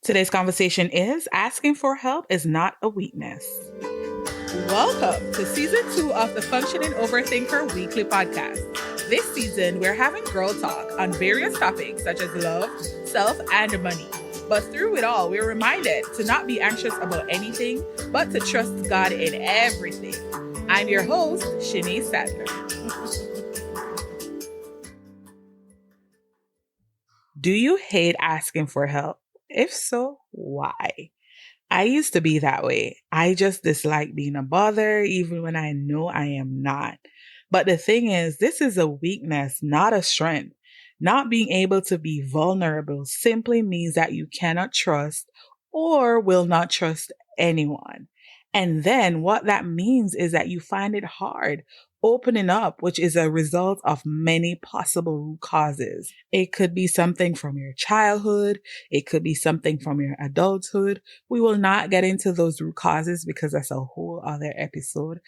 Today's conversation is asking for help is not a weakness. Welcome to season 2 of the Functioning Overthinker Weekly Podcast. This season, we're having girl talk on various topics such as love, self, and money. But through it all, we're reminded to not be anxious about anything, but to trust God in everything. I'm your host, Shanae Sadler. Do you hate asking for help? If so, why? I used to be that way. I just dislike being a bother, even when I know I am not. But the thing is, this is a weakness, not a strength. Not being able to be vulnerable simply means that you cannot trust or will not trust anyone. And then what that means is that you find it hard opening up, which is a result of many possible root causes. It could be something from your childhood. It could be something from your adulthood. We will not get into those root causes because that's a whole other episode,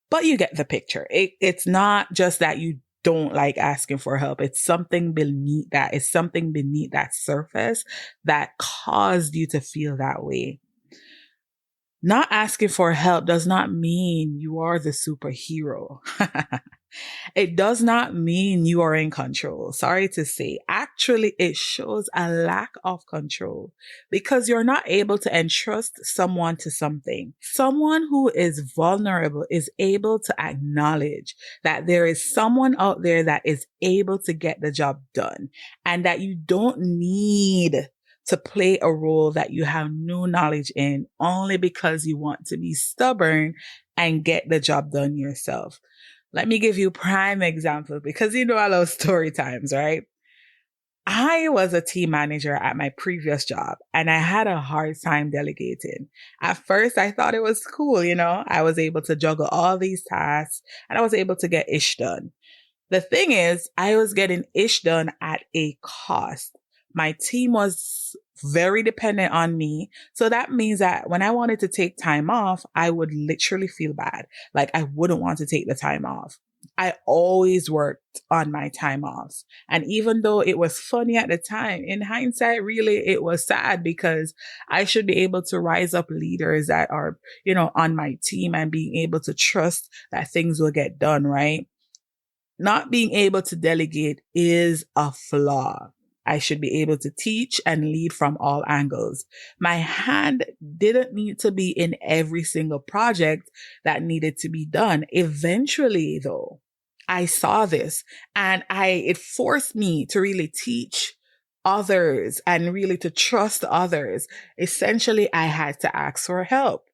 but you get the picture. It's not just that you don't like asking for help. It's something beneath that. It's something beneath that surface that caused you to feel that way. Not asking for help does not mean you are the superhero. It does not mean you are in control. Sorry to say. Actually, it shows a lack of control because you're not able to entrust someone to something. Someone who is vulnerable is able to acknowledge that there is someone out there that is able to get the job done and that you don't need to play a role that you have no knowledge in only because you want to be stubborn and get the job done yourself. Let me give you a prime example because you know I love story times, right? I was a team manager at my previous job and I had a hard time delegating. At first, I thought it was cool, I was able to juggle all these tasks and I was able to get ish done. The thing is, I was getting ish done at a cost. My team was very dependent on me. So that means that when I wanted to take time off, I would literally feel bad. Like I wouldn't want to take the time off. I always worked on my time offs. And even though it was funny at the time, in hindsight, really, it was sad because I should be able to rise up leaders that are, on my team and being able to trust that things will get done, right? Not being able to delegate is a flaw. I should be able to teach and lead from all angles. My hand didn't need to be in every single project that needed to be done. Eventually, though, I saw this and it forced me to really teach others and really to trust others. Essentially, I had to ask for help.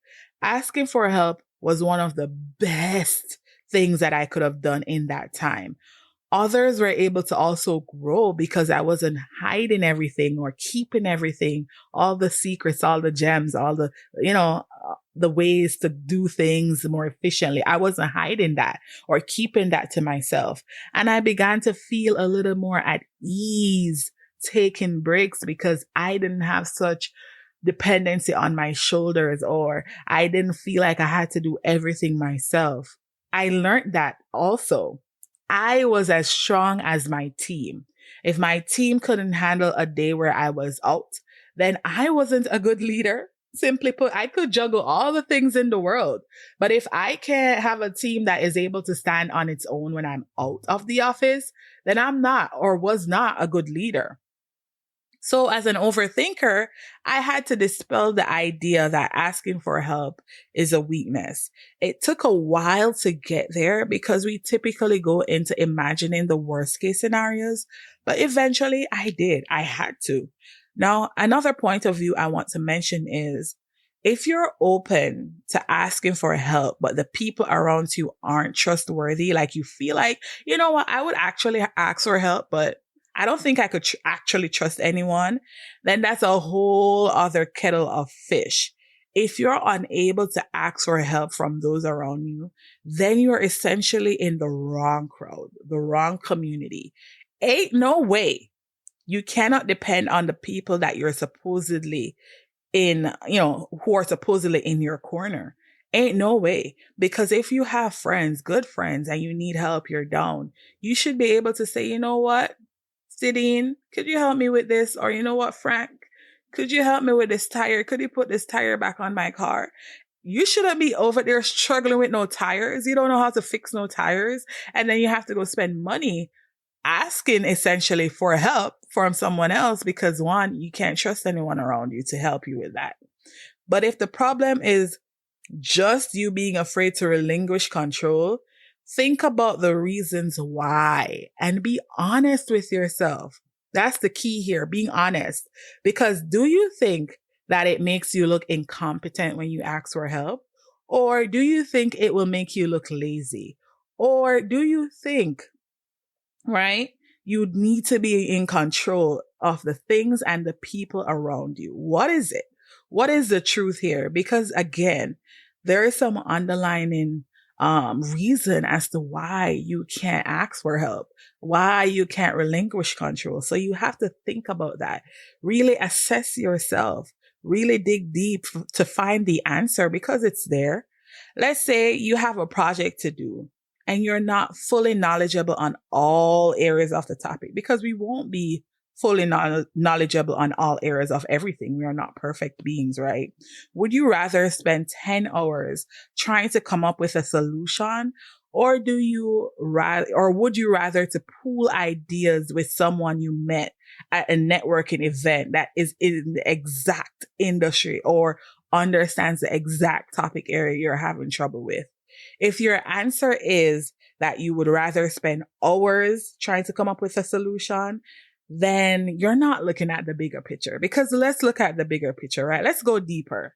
Asking for help was one of the best things that I could have done in that time. Others were able to also grow because I wasn't hiding everything or keeping everything, all the secrets, all the gems, all the, the ways to do things more efficiently. I wasn't hiding that or keeping that to myself. And I began to feel a little more at ease taking breaks because I didn't have such dependency on my shoulders or I didn't feel like I had to do everything myself. I learned that also. I was as strong as my team. If my team couldn't handle a day where I was out, then I wasn't a good leader. Simply put, I could juggle all the things in the world. But if I can't have a team that is able to stand on its own when I'm out of the office, then I'm not or was not a good leader. So as an overthinker, I had to dispel the idea that asking for help is a weakness. It took a while to get there because we typically go into imagining the worst case scenarios, but eventually I did. I had to. Now, another point of view I want to mention is if you're open to asking for help, but the people around you aren't trustworthy, like you feel like, you know what, I would actually ask for help, but I don't think I could actually trust anyone, then that's a whole other kettle of fish. If you're unable to ask for help from those around you, then you're essentially in the wrong crowd, the wrong community. Ain't no way. You cannot depend on the people that you're supposedly in, who are supposedly in your corner. Ain't no way. Because if you have friends, good friends, and you need help, you're down, you should be able to say, you know what? Sidine, could you help me with this? Or you know what, Frank, Could you help me with this tire? Could you put this tire back on my car? You shouldn't be over there struggling with no tires. You don't know how to fix no tires. And then you have to go spend money asking essentially for help from someone else because one, you can't trust anyone around you to help you with that. But if the problem is just you being afraid to relinquish control, think about the reasons why and be honest with yourself. That's the key here, being honest. Because do you think that it makes you look incompetent when you ask for help? Or do you think it will make you look lazy? Or do you think, right, you need to be in control of the things and the people around you? What is it? What is the truth here? Because again, there is some underlying reason as to why you can't ask for help, why you can't relinquish control. So you have to think about that. Really assess yourself, really dig deep to find the answer because it's there. Let's say you have a project to do and you're not fully knowledgeable on all areas of the topic because we won't be fully knowledgeable on all areas of everything. We are not perfect beings, right? Would you rather spend 10 hours trying to come up with a solution, or would you rather to pool ideas with someone you met at a networking event that is in the exact industry or understands the exact topic area you're having trouble with? If your answer is that you would rather spend hours trying to come up with a solution, then you're not looking at the bigger picture. Because let's look at the bigger picture, right? Let's go deeper.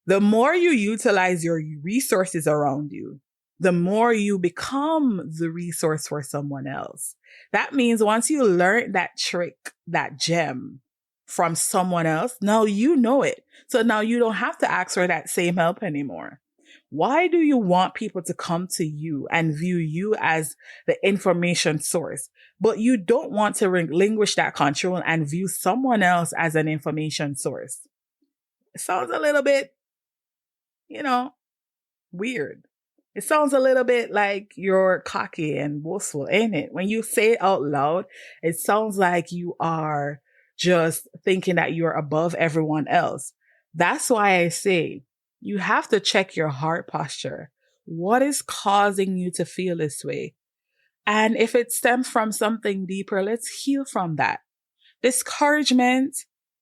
The more you utilize your resources around you, the more you become the resource for someone else. That means once you learn that trick, that gem from someone else, now you know it. So now you don't have to ask for that same help anymore. Why do you want people to come to you and view you as the information source, but you don't want to relinquish that control and view someone else as an information source? It sounds a little bit, weird. It sounds a little bit like you're cocky and boastful, ain't it? When you say it out loud, it sounds like you are just thinking that you're above everyone else. That's why I say you have to check your heart posture. What is causing you to feel this way? And if it stems from something deeper, let's heal from that. Discouragement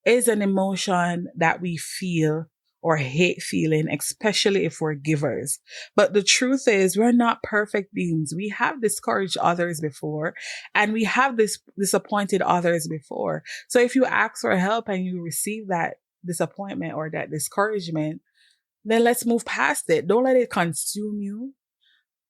is an emotion that we feel or hate feeling, especially if we're givers. But the truth is, we're not perfect beings. We have discouraged others before, and we have disappointed others before. So if you ask for help and you receive that disappointment or that discouragement, then let's move past it. Don't let it consume you.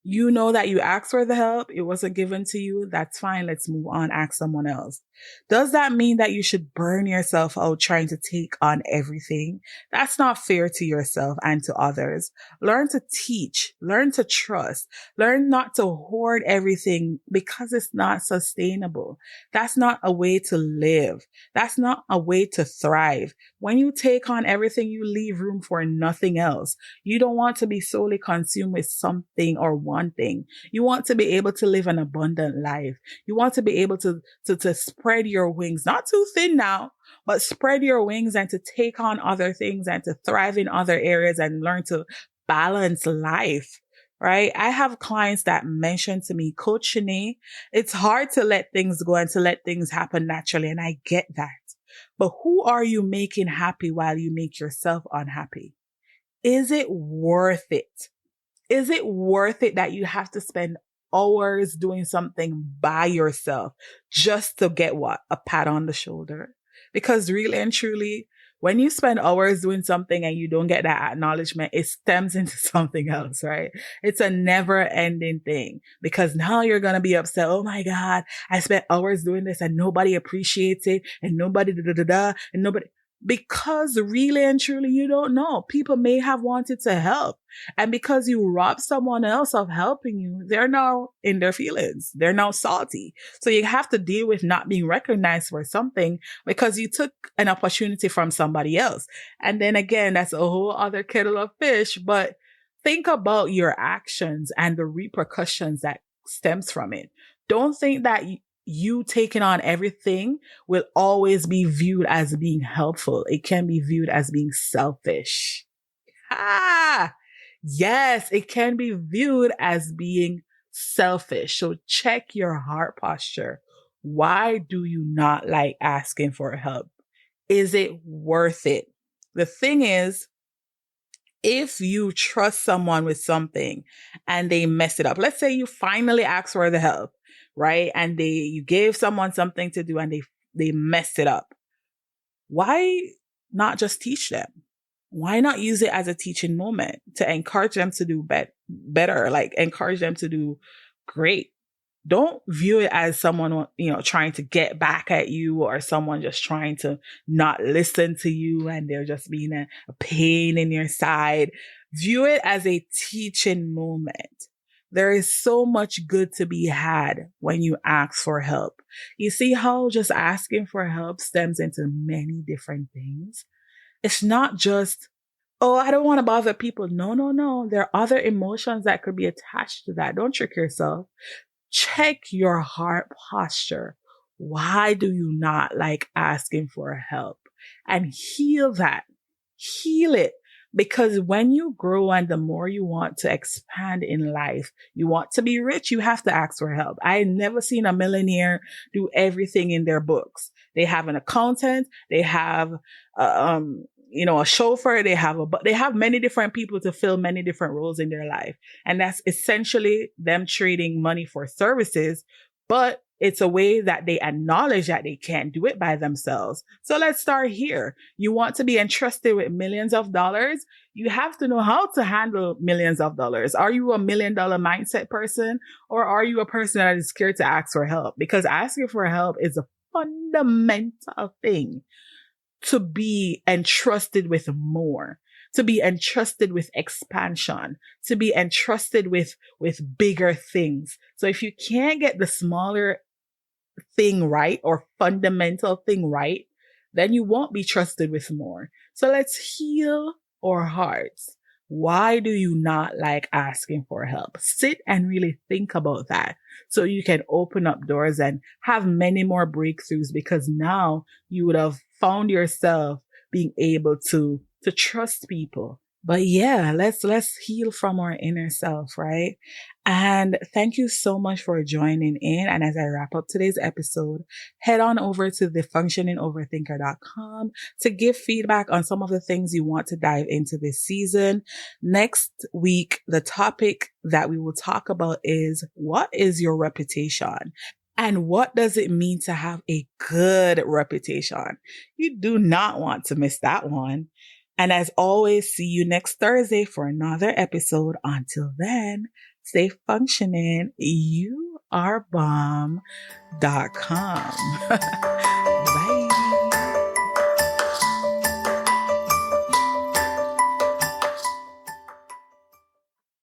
You know that you asked for the help. It wasn't given to you. That's fine. Let's move on. Ask someone else. Does that mean that you should burn yourself out trying to take on everything? That's not fair to yourself and to others. Learn to teach, learn to trust, learn not to hoard everything because it's not sustainable. That's not a way to live. That's not a way to thrive. When you take on everything, you leave room for nothing else. You don't want to be solely consumed with something or one thing. You want to be able to live an abundant life. You want to be able to spread your wings, not too thin now, but spread your wings and to take on other things and to thrive in other areas and learn to balance life. Right? I have clients that mention to me, Coach Shanae, it's hard to let things go and to let things happen naturally. And I get that. But who are you making happy while you make yourself unhappy? Is it worth it? Is it worth it that you have to spend hours doing something by yourself just to get what? A pat on the shoulder? Because really and truly, when you spend hours doing something and you don't get that acknowledgement, it stems into something else, right? It's a never ending thing because now you're going to be upset. Oh my God, I spent hours doing this and nobody appreciates it and nobody and nobody. Because really and truly, you don't know. People may have wanted to help. And because you rob someone else of helping you, they're now in their feelings. They're now salty. So you have to deal with not being recognized for something because you took an opportunity from somebody else. And then again, that's a whole other kettle of fish. But think about your actions and the repercussions that stems from it. Don't think that you taking on everything will always be viewed as being helpful. It can be viewed as being selfish. Ah, yes, it can be viewed as being selfish. So check your heart posture. Why do you not like asking for help? Is it worth it? The thing is, if you trust someone with something and they mess it up, let's say you finally ask for the help, right? And you gave someone something to do and they messed it up. Why not just teach them? Why not use it as a teaching moment to encourage them to do better, like encourage them to do great? Don't view it as someone, trying to get back at you, or someone just trying to not listen to you and they're just being a pain in your side. View it as a teaching moment. There is so much good to be had when you ask for help. You see how just asking for help stems into many different things? It's not just, oh, I don't want to bother people. No, no, no. There are other emotions that could be attached to that. Don't trick yourself. Check your heart posture. Why do you not like asking for help? And heal that. Heal it. Because when you grow and the more you want to expand in life, you want to be rich, you have to ask for help. I never seen a millionaire do everything in their books. They have an accountant, they have, a chauffeur, they have many different people to fill many different roles in their life. And that's essentially them trading money for services, but it's a way that they acknowledge that they can't do it by themselves. So let's start here. You want to be entrusted with millions of dollars. You have to know how to handle millions of dollars. Are you a $1 million mindset person, or are you a person that is scared to ask for help? Because asking for help is a fundamental thing to be entrusted with more, to be entrusted with expansion, to be entrusted with bigger things. So if you can't get the smaller thing right, or fundamental thing right, then you won't be trusted with more. So let's heal our hearts. Why do you not like asking for help? Sit and really think about that so you can open up doors and have many more breakthroughs, because now you would have found yourself being able to trust people. But yeah, let's heal from our inner self, right? And thank you so much for joining in. And as I wrap up today's episode, head on over to thefunctioningoverthinker.com to give feedback on some of the things you want to dive into this season. Next week, the topic that we will talk about is, what is your reputation? And what does it mean to have a good reputation? You do not want to miss that one. And as always, see you next Thursday for another episode. Until then, stay functioning. You are bomb.com.